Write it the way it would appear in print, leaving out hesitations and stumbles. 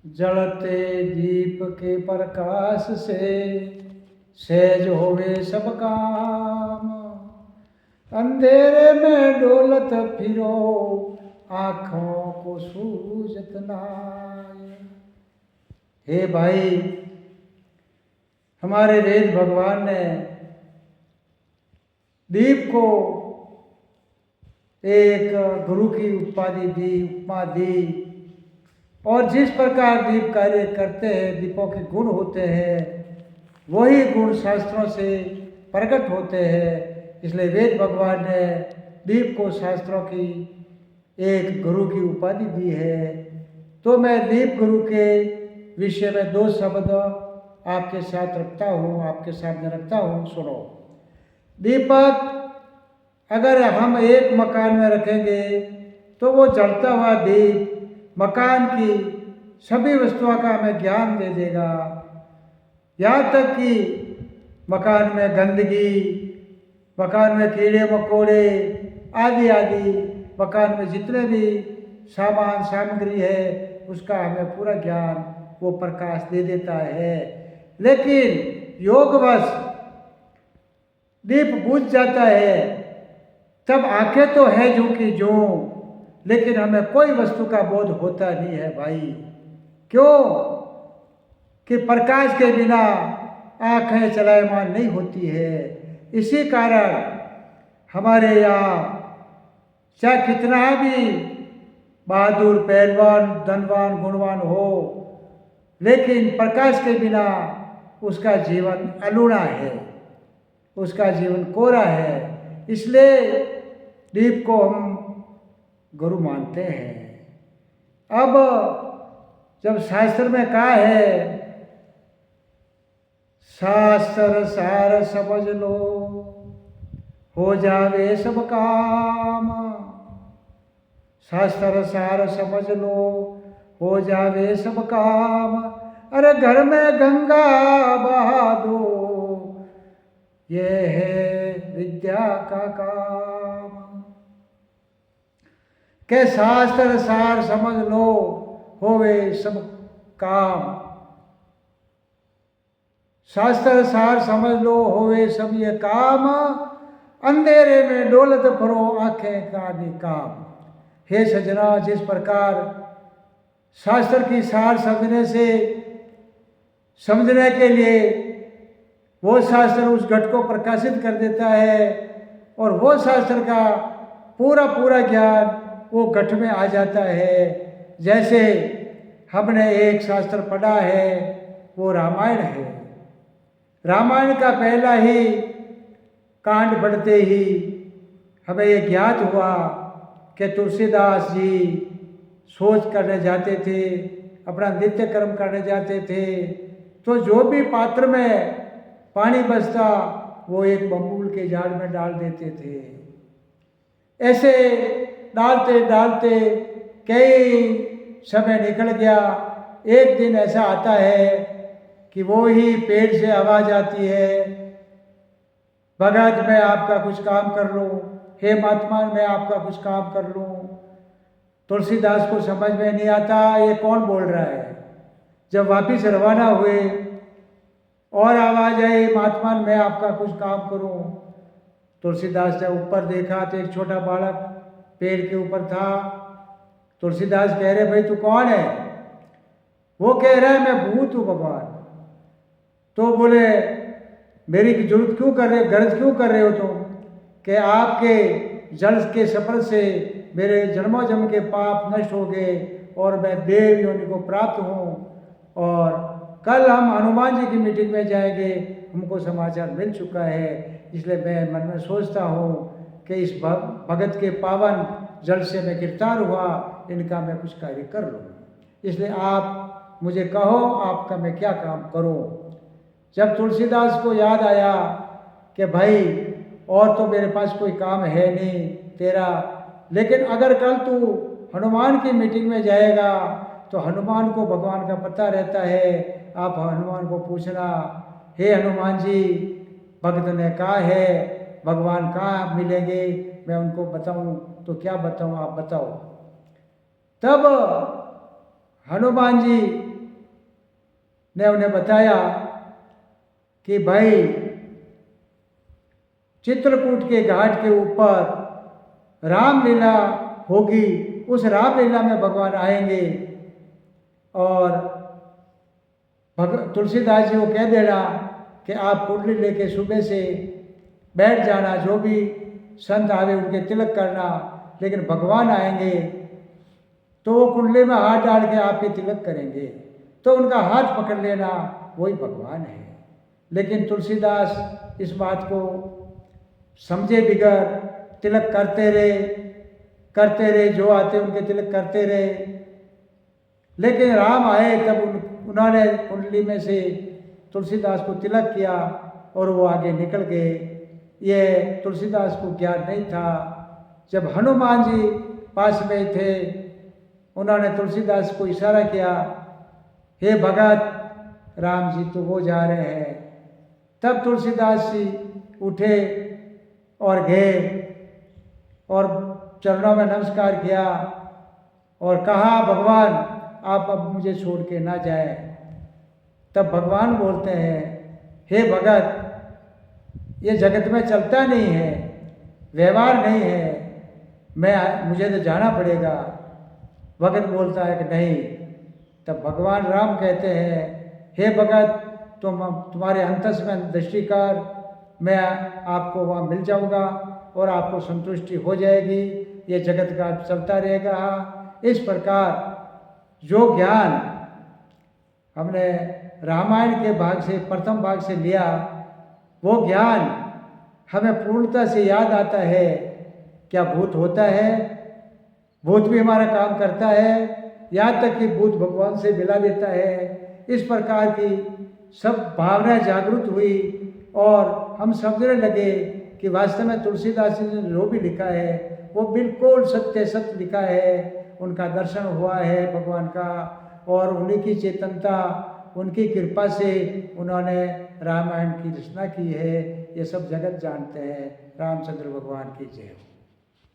जलते दीप के प्रकाश से सहज होवे सब काम। अंधेरे में डोलत फिरो आँखों को सूझत नाय। हे भाई, हमारे वेद भगवान ने दीप को एक गुरु की उपाधि दी, उपमा दी। और जिस प्रकार दीप कार्य करते हैं, दीपों के गुण होते हैं, वही गुण शास्त्रों से प्रकट होते हैं। इसलिए वेद भगवान ने दीप को शास्त्रों की एक गुरु की उपाधि दी है। तो मैं दीप गुरु के विषय में 2 शब्द आपके साथ रखता हूँ, आपके सामने रखता हूँ, सुनो। दीपक अगर हम एक मकान में रखेंगे तो वो जलता हुआ दीप मकान की सभी वस्तुओं का हमें ज्ञान दे देगा। यहाँ तक कि मकान में गंदगी, मकान में कीड़े मकोड़े आदि आदि, मकान में जितने भी सामान सामग्री है उसका हमें पूरा ज्ञान वो प्रकाश दे देता है। लेकिन योगवश दीप बुझ जाता है, तब आंखें तो है जो कि जो, लेकिन हमें कोई वस्तु का बोध होता नहीं है भाई। क्यों? कि प्रकाश के बिना आंखें चलायमान नहीं होती है। इसी कारण हमारे यहाँ चाहे कितना भी बहादुर, पहलवान, धनवान, गुणवान हो, लेकिन प्रकाश के बिना उसका जीवन अधूरा है, उसका जीवन कोरा है। इसलिए दीप को हम गुरु मानते हैं। अब जब शास्त्र में कहा है, शास्त्र सार समझ लो हो जावे सब काम। शास्त्र सार समझ लो हो जावे सब काम। अरे घर में गंगा बहा दो, ये है विद्या का काम। के शास्त्र सार समझ लो होवे सब काम। शास्त्र सार समझ लो होवे सब ये काम। अंधेरे में डोलत फरो आंखें का निकाम। हे सजना, जिस प्रकार शास्त्र की सार समझने के लिए वो शास्त्र उस घट को प्रकाशित कर देता है और वो शास्त्र का पूरा ज्ञान वो घट में आ जाता है। जैसे हमने एक शास्त्र पढ़ा है, वो रामायण है। रामायण का पहला ही कांड पढ़ते ही हमें ये ज्ञात हुआ कि तुलसीदास जी शौच करने जाते थे, अपना नित्य कर्म करने जाते थे, तो जो भी पात्र में पानी बचता वो एक बबूल के झाड़ में डाल देते थे। ऐसे डालते डालते कई समय निकल गया। एक दिन ऐसा आता है कि वो ही पेड़ से आवाज़ आती है, भगत मैं आपका कुछ काम कर लूँ, हे महात्मा मैं आपका कुछ काम कर लूँ। तुलसीदास को समझ में नहीं आता ये कौन बोल रहा है। जब वापिस रवाना हुए और आवाज़ आई, महात्मा मैं आपका कुछ काम करूँ। तुलसीदास ने ऊपर देखा तो एक छोटा बालक पेड़ के ऊपर था। तुलसीदास कह रहे भाई तू कौन है? वो कह रहा है मैं भूत हूँ भगवान। तो बोले मेरी जरूरत क्यों कर रहे, गरज क्यों कर रहे हो तुम? कि आपके जल के सफर से मेरे जन्मों जन्म के पाप नष्ट हो गए और मैं देव योनि को प्राप्त हूँ और कल हम हनुमान जी की मीटिंग में जाएंगे, हमको समाचार मिल चुका है। इसलिए मैं मन में सोचता हूँ कि इस भगत के पावन जल से मैं गिरफ्तार हुआ, इनका मैं कुछ कार्य कर लूँ। इसलिए आप मुझे कहो आपका मैं क्या काम करूँ। जब तुलसीदास को याद आया कि भाई और तो मेरे पास कोई काम है नहीं तेरा, लेकिन अगर कल तू हनुमान की मीटिंग में जाएगा तो हनुमान को भगवान का पता रहता है, आप हनुमान को पूछना, हे हनुमान जी भक्त ने कहा है भगवान कहाँ मिलेंगे, मैं उनको बताऊं तो क्या बताऊं, आप बताओ। तब हनुमान जी ने उन्हें बताया कि भाई चित्रकूट के घाट के ऊपर रामलीला होगी, उस रामलीला में भगवान आएंगे और तुलसीदास जी को कह देना कि आप कुंडली लेके सुबह से बैठ जाना, जो भी संत आवे उनके तिलक करना, लेकिन भगवान आएंगे तो वो कुंडली में हाथ डाल के आपके तिलक करेंगे, तो उनका हाथ पकड़ लेना, वही भगवान है। लेकिन तुलसीदास इस बात को समझे बिगड़ तिलक करते रहे, जो आते उनके तिलक करते रहे। लेकिन राम आए तब उन्होंने कुंडली में से तुलसीदास को तिलक किया और वो आगे निकल गए। ये तुलसीदास को ज्ञान नहीं था। जब हनुमान जी पास में थे, उन्होंने तुलसीदास को इशारा किया, हे भगत राम जी तो वो जा रहे हैं। तब तुलसीदास जी उठे और गए और चरणों में नमस्कार किया और कहा, भगवान आप अब मुझे छोड़ के ना जाए। तब भगवान बोलते हैं, हे भगत ये जगत में चलता नहीं है, व्यवहार नहीं है, मुझे तो जाना पड़ेगा। भगत बोलता है कि नहीं। तब भगवान राम कहते हैं, हे भगत तुम्हारे अंतस में दृष्टि कर, मैं आपको वहाँ मिल जाऊँगा और आपको संतुष्टि हो जाएगी, ये जगत का चलता रहेगा। इस प्रकार जो ज्ञान हमने रामायण के भाग से, प्रथम भाग से लिया, वो ज्ञान हमें पूर्णता से याद आता है। क्या भूत होता है? भूत भी हमारा काम करता है, यहाँ तक कि भूत भगवान से मिला देता है। इस प्रकार की सब भावनाएं जागृत हुई और हम समझने लगे कि वास्तव में तुलसीदास जी ने जो भी लिखा है वो बिल्कुल सत्य लिखा है। उनका दर्शन हुआ है भगवान का और उन्हीं की चेतनता, उनकी कृपा से उन्होंने रामायण की रचना की है। ये सब जगत जानते हैं। रामचंद्र भगवान की जय हो।